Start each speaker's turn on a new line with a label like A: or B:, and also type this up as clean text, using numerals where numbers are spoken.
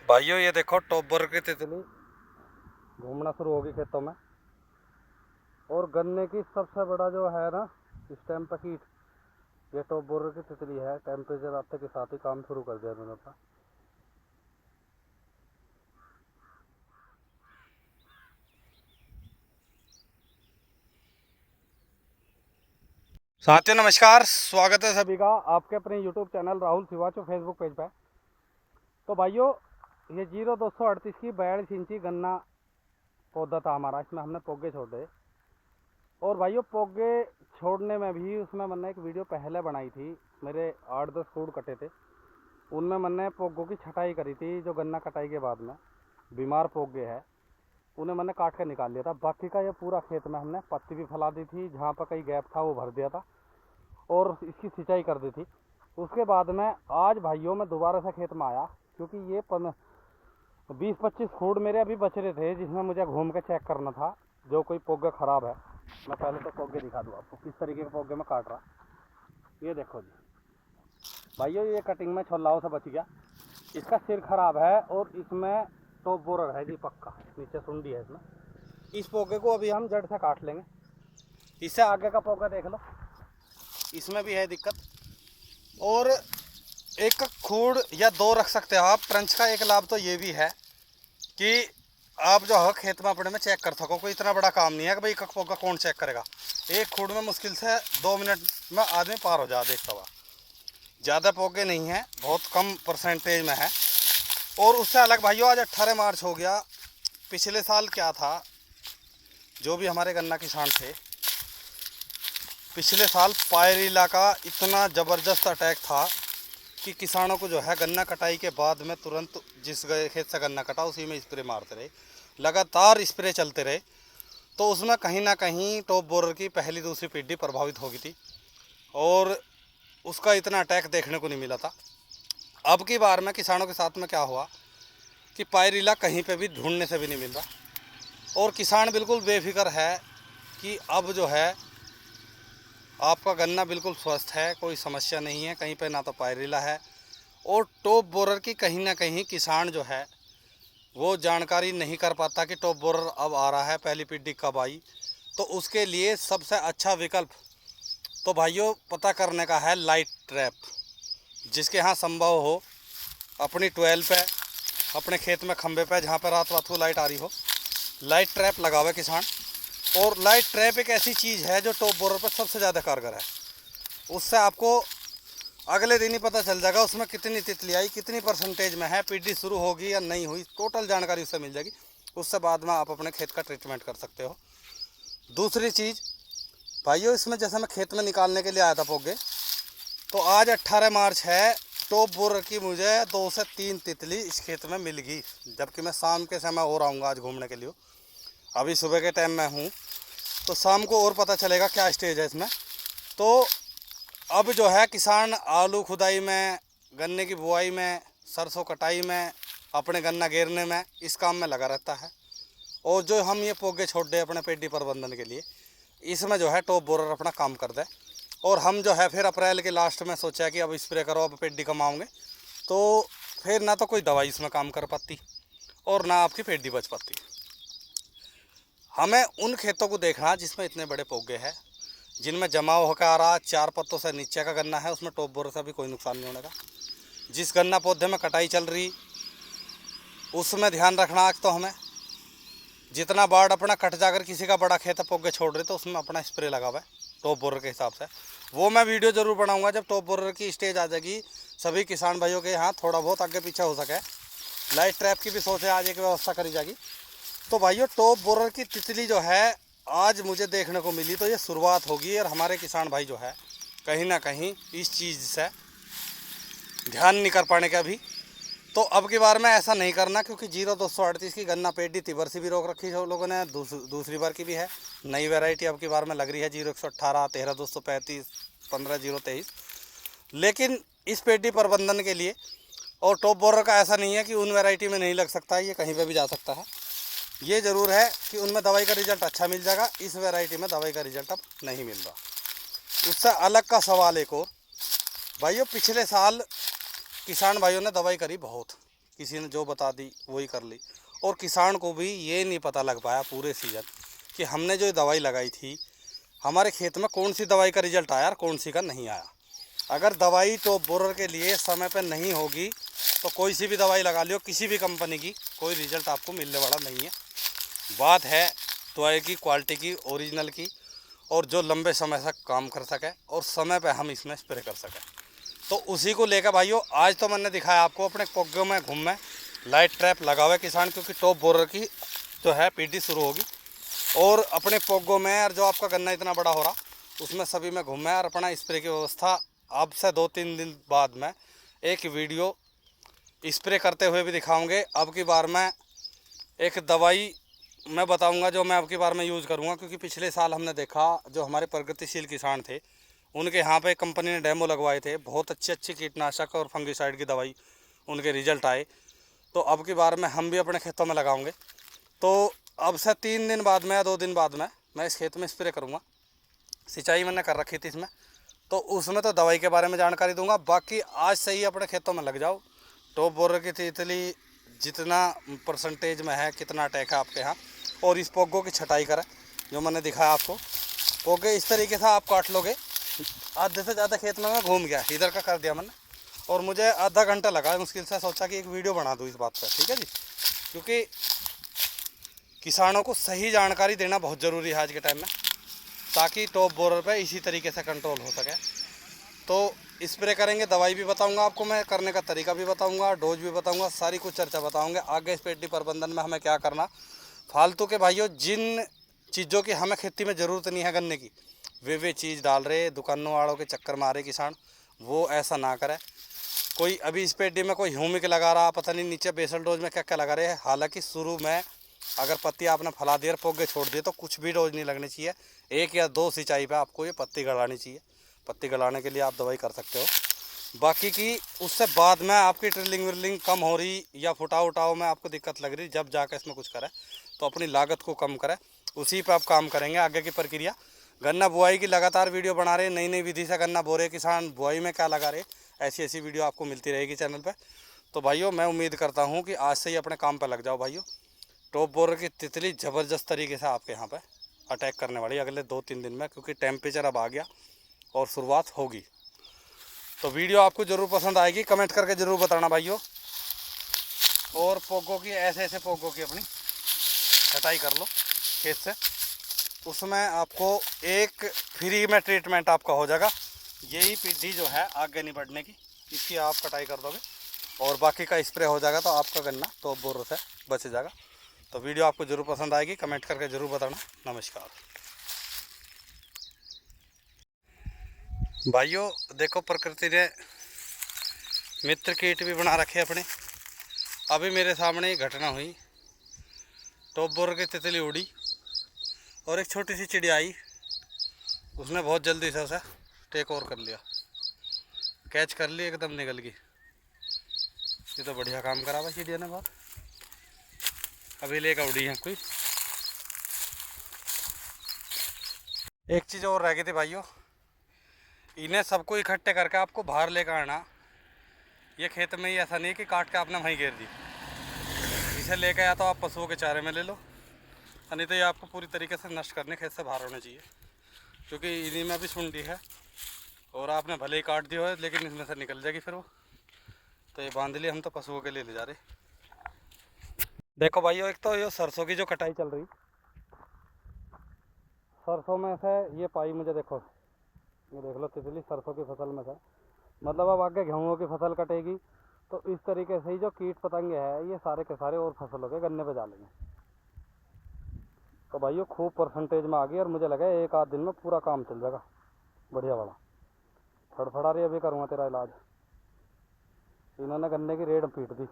A: भाइयों ये देखो टॉप बोर की तितली घूमना शुरू होगी खेतों में। और गन्ने की सबसे बड़ा जो है ना इस टाइम पर कीट ये टॉप बोर की तितली है। टेम्परेचर आते के साथ ही काम शुरू कर दिया इन्होंने अपना। साथियों नमस्कार, स्वागत है सभी का आपके अपने यूट्यूब चैनल राहुल सिवाचो फेसबुक पेज पर। तो भाइयों ये 0238 की 42 इंची गन्ना पौधा था हमारा, इसमें हमने पोगे छोड़े। और भाइयों पोगे छोड़ने में भी उसमें मैंने एक वीडियो पहले बनाई थी। मेरे 8-10 फूड कटे थे, उनमें मैंने पोगों की छटाई करी थी। जो गन्ना कटाई के बाद में बीमार पोगे है उन्हें मैंने काट कर निकाल लिया था। बाकी का ये पूरा खेत में हमने पत्ती भी फैला दी थी, जहाँ पर कहीं गैप था वो भर दिया था और इसकी सिंचाई कर दी थी। उसके बाद में आज भाइयों मैं दोबारा से खेत में आया, क्योंकि ये 20-25 फूड मेरे अभी बच रहे थे, जिसमें मुझे घूम के चेक करना था जो कोई पोगा ख़राब है। मैं पहले तो पोगे दिखा दूँ आपको किस तरीके के पोगे में काट रहा। ये देखो जी भाइयों, ये कटिंग में छोलाओं से बच गया। इसका सिर खराब है और इसमें टॉप बोरर है जी पक्का, नीचे सुंडी है इसमें। इस पोगे को अभी हम जड़ से काट लेंगे। इससे आगे का पोगा देख लो, इसमें भी है दिक्कत। और एक खूड़ या दो रख सकते हो आप। ट्रंच का एक लाभ तो ये भी है कि आप जो है खेत में अपने में चेक कर सको। कोई इतना बड़ा काम नहीं है कि भाई एक पोगा कौन चेक करेगा। एक खूड़ में मुश्किल से 2 मिनट में आदमी पार हो जाए देखता हुआ। ज़्यादा पोगे नहीं है, बहुत कम परसेंटेज में है। और उससे अलग भाइयों आज 18 मार्च हो गया। पिछले साल क्या था, जो भी हमारे गन्ना किसान थे, पिछले साल पायरीला का इतना ज़बरदस्त अटैक था कि किसानों को जो है गन्ना कटाई के बाद में तुरंत जिस खेत से गन्ना कटा उसी में स्प्रे मारते रहे, लगातार स्प्रे चलते रहे। तो उसमें कहीं ना कहीं टॉप बोरर की पहली दूसरी पीढ़ी प्रभावित हो गई थी और उसका इतना अटैक देखने को नहीं मिला था। अब की बार में किसानों के साथ में क्या हुआ कि पायरीला कहीं पे भी ढूंढने से भी नहीं मिल रहा और किसान बिल्कुल बेफिक्र है कि अब जो है आपका गन्ना बिल्कुल स्वस्थ है, कोई समस्या नहीं है कहीं पे, ना तो पायरीला है। और टॉप बोरर की कहीं ना कहीं किसान जो है वो जानकारी नहीं कर पाता कि टॉप बोरर अब आ रहा है, पहली पीढ़ी कब आई। तो उसके लिए सबसे अच्छा विकल्प तो भाइयों पता करने का है लाइट ट्रैप। जिसके यहाँ संभव हो अपनी 12 पे, अपने खेत में खंबे पे जहाँ पर रात रात को लाइट आ रही हो, लाइट ट्रैप लगावे किसान। और लाइट ट्रैप एक ऐसी चीज़ है जो टॉप बोरर पर सबसे ज़्यादा कारगर है। उससे आपको अगले दिन ही पता चल जाएगा उसमें कितनी तितली आई, कितनी परसेंटेज में है, पीढ़ी शुरू होगी या नहीं हुई, टोटल जानकारी उससे मिल जाएगी। उससे बाद में आप अपने खेत का ट्रीटमेंट कर सकते हो। दूसरी चीज़ भाइयों, इसमें जैसे मैं खेत में निकालने के लिए आया था पोगे, तो आज 18 मार्च है। टॉप बोरर की मुझे 2 से 3 तितली इस खेत में मिल गई, जबकि मैं शाम के समय और आऊँगा आज घूमने के लिए। अभी सुबह के टाइम में हूँ तो शाम को और पता चलेगा क्या स्टेज है इसमें। तो अब जो है किसान आलू खुदाई में, गन्ने की बुआई में, सरसों कटाई में, अपने गन्ना घेरने में, इस काम में लगा रहता है। और जो हम ये पोगे छोड़ दे अपने पेडी प्रबंधन के लिए, इसमें जो है टॉप बोरर अपना काम कर दे। और हम जो है फिर अप्रैल के लास्ट में सोचा कि अब स्प्रे करो, अब पेडी कमाओगे। तो फिर ना तो कोई दवाई इसमें काम कर पाती और ना आपकी पेडी बच पाती। हमें उन खेतों को देखना जिसमें इतने बड़े पोगे हैं, जिनमें जमाव होकर आ रहा 4 पत्तों से नीचे का गन्ना है, उसमें टॉप बोरर से भी कोई नुकसान नहीं होने का। जिस गन्ना पौधे में कटाई चल रही उसमें ध्यान रखना। आज तो हमें जितना बाढ़ अपना कट जाकर किसी का बड़ा खेत पोगे छोड़ रहे तो उसमें अपना स्प्रे लगा हुआ है टॉप बोरर के हिसाब से। वो मैं वीडियो ज़रूर बनाऊंगा जब टॉप बोरर की स्टेज आ जाएगी। सभी किसान भाइयों के यहाँ थोड़ा बहुत आगे पीछे हो सके, लाइट ट्रैप की भी सोच है, आज एक व्यवस्था करी जाएगी। तो भाइयों टॉप बोरर की तितली जो है आज मुझे देखने को मिली, तो ये शुरुआत होगी। और हमारे किसान भाई जो है कहीं ना कहीं इस चीज़ से ध्यान नहीं कर पाने का भी। तो अब की बार में ऐसा नहीं करना, क्योंकि 0238 की गन्ना पेडी तिबर से भी रोक रखी है लोगों ने, दूसरी बार की भी है। नई वैरायटी अब की बार में लग रही है 0118, 13235, 15023। लेकिन इस पेडी प्रबंधन के लिए और टॉप बोरर का ऐसा नहीं है कि उन वैरायटी में नहीं लग सकता है, ये कहीं पर भी जा सकता है। ये ज़रूर है कि उनमें दवाई का रिजल्ट अच्छा मिल जाएगा, इस वैरायटी में दवाई का रिजल्ट अब नहीं मिल रहा। उससे अलग का सवाल एक और भाइयों, पिछले साल किसान भाइयों ने दवाई करी बहुत, किसी ने जो बता दी वही कर ली। और किसान को भी ये नहीं पता लग पाया पूरे सीजन कि हमने जो दवाई लगाई थी हमारे खेत में कौन सी दवाई का रिजल्ट आया और कौन सी का नहीं आया। अगर दवाई टॉप बोरर के लिए समय पर नहीं होगी तो कोई सी भी दवाई लगा लियो किसी भी कंपनी की, कोई रिजल्ट आपको मिलने वाला नहीं है। बात है दवाई की क्वालिटी की, ओरिजिनल की, और जो लंबे समय तक काम कर सके और समय पे हम इसमें स्प्रे कर सकें। तो उसी को लेकर भाइयों आज तो मैंने दिखाया आपको अपने पोग्गों में घूम में लाइट ट्रैप लगा हुआ है किसान, क्योंकि टॉप बोरर की जो है पीटी शुरू होगी। और अपने पोग्गों में और जो आपका गन्ना इतना बड़ा हो रहा उसमें सभी में घूम है और अपना स्प्रे की व्यवस्था अब से 2-3 दिन बाद में एक वीडियो स्प्रे करते हुए भी दिखाऊंगे। अब की बार मैं एक दवाई मैं बताऊंगा जो मैं अब की बार में यूज़ करूंगा, क्योंकि पिछले साल हमने देखा जो हमारे प्रगतिशील किसान थे उनके यहाँ पे कंपनी ने डेमो लगवाए थे, बहुत अच्छी कीटनाशक और फंगिसाइड की दवाई उनके रिजल्ट आए। तो अब की बार में हम भी अपने खेतों में लगाएंगे। तो अब से 3 दिन बाद में या 2 दिन बाद में मैं इस खेत में स्प्रे करूँगा। सिंचाई मैंने कर रखी थी इसमें, तो उसमें तो दवाई के बारे में जानकारी दूंगा। बाकी आज से ही अपने खेतों में लग जाओ। टॉप बोरर की तितली जितना परसेंटेज में है, कितना अटैक है आपके यहाँ, और इस पोगों की छटाई करें जो मैंने दिखाया आपको। पोगे इस तरीके से आप काट लोगे। आधे से ज़्यादा खेत में मैं घूम गया, इधर का कर दिया मैंने, और मुझे आधा घंटा लगा मुश्किल से। सोचा कि एक वीडियो बना दूँ इस बात पर, ठीक है जी, क्योंकि किसानों को सही जानकारी देना बहुत ज़रूरी है आज के टाइम में, ताकि टॉप बोरर पे इसी तरीके से कंट्रोल हो सके। तो स्प्रे करेंगे, दवाई भी बताऊंगा आपको, मैं करने का तरीका भी बताऊंगा, डोज भी बताऊंगा, सारी कुछ चर्चा बताऊंगे आगे इस पेटी प्रबंधन में हमें क्या करना। फालतू के भाइयों जिन चीज़ों की हमें खेती में ज़रूरत नहीं है गन्ने की, वे चीज़ डाल रहे दुकानों वालों के चक्कर में आ रहे किसान, वो ऐसा ना करे। कोई अभी इस पेटी में कोई ह्यूमिक लगा रहा, पता नहीं नीचे बेसल डोज में क्या क्या लगा रहे हैं। हालांकि शुरू में अगर पत्ती आपने फैला दिए और पोगे छोड़ दिए तो कुछ भी डोज नहीं लगनी चाहिए। 1 या 2 सिंचाई पे आपको ये पत्ती गड़ानी चाहिए। पत्ती गड़ाने के लिए आप दवाई कर सकते हो। बाकी की उससे बाद में आपकी ट्रिलिंग विलिंग कम हो रही या फुटाव उटाव में आपको दिक्कत लग रही, जब जाकर इसमें कुछ करें तो अपनी लागत को कम करें, उसी पर आप काम करेंगे। आगे की प्रक्रिया गन्ना बुआई की लगातार वीडियो बना रहे, नई नई विधि से गन्ना बो रहे किसान, बुआई में क्या लगा रहे, ऐसी वीडियो आपको मिलती रहेगी चैनल पर। तो भाइयों मैं उम्मीद करता हूँ कि आज से ही अपने काम पर लग जाओ भाइयों। टॉप बोरर की तितली ज़बरदस्त तरीके से आपके यहाँ पे अटैक करने वाली अगले 2-3 दिन में, क्योंकि टेम्परेचर अब आ गया और शुरुआत होगी। तो वीडियो आपको ज़रूर पसंद आएगी, कमेंट करके ज़रूर बताना भाइयों। और पोगों की ऐसे पोगों की अपनी छटाई कर लो खेत से, उसमें आपको एक फ्री में ट्रीटमेंट आपका हो जाएगा। यही पीढ़ी जो है आगे नहीं बढ़ने की, इसकी आप कटाई कर दोगे और बाकी का स्प्रे हो जाएगा, तो आपका गन्ना टॉप बोरर से बच जाएगा। तो वीडियो आपको ज़रूर पसंद आएगी, कमेंट करके ज़रूर बताना। नमस्कार भाइयों। देखो प्रकृति ने मित्र कीट भी बना रखे अपने। अभी मेरे सामने ही घटना हुई, टॉप बोरर की तितली उड़ी और एक छोटी सी चिड़िया आई, उसने बहुत जल्दी से उसे टेक ओवर कर लिया, कैच कर ली, एकदम निकल गई। ये तो बढ़िया काम करा भाई चिड़िया ने बहुत। अभी लेकर उड़ी है कोई। एक चीज़ और रह गई थी भाइयों, इन्हें सबको इकट्ठे करके आपको बाहर लेकर आना। ये खेत में ही ऐसा नहीं कि काट के आपने वहीं घेर दी। इसे लेकर या तो आप पशुओं के चारे में ले लो, नहीं तो ये आपको पूरी तरीके से नष्ट करने खेत से बाहर होने चाहिए, क्योंकि इन्हीं में भी सुंडी है और आपने भले ही काट दिया हो लेकिन इसमें से निकल जाएगी फिर वो। तो ये बांध लिए हम तो पशुओं के लिए ले जा रहे। देखो भाइयों, एक तो ये सरसों की जो कटाई चल रही, सरसों में से ये पाई मुझे देखो, ये देख लो तितली सरसों की फसल में से, मतलब अब आगे गेहूँ की फसल कटेगी तो इस तरीके से ही जो कीट पतंगे हैं ये सारे के सारे और फसलों के गन्ने पे डालेंगे। तो भाइयों खूब परसेंटेज में आ गई और मुझे लगा 1-8 दिन में पूरा काम चल जाएगा बढ़िया वाला। फड़फड़ा रही, अभी करूँगा तेरा इलाज। इन्होंने गन्ने की रेड पीट दी।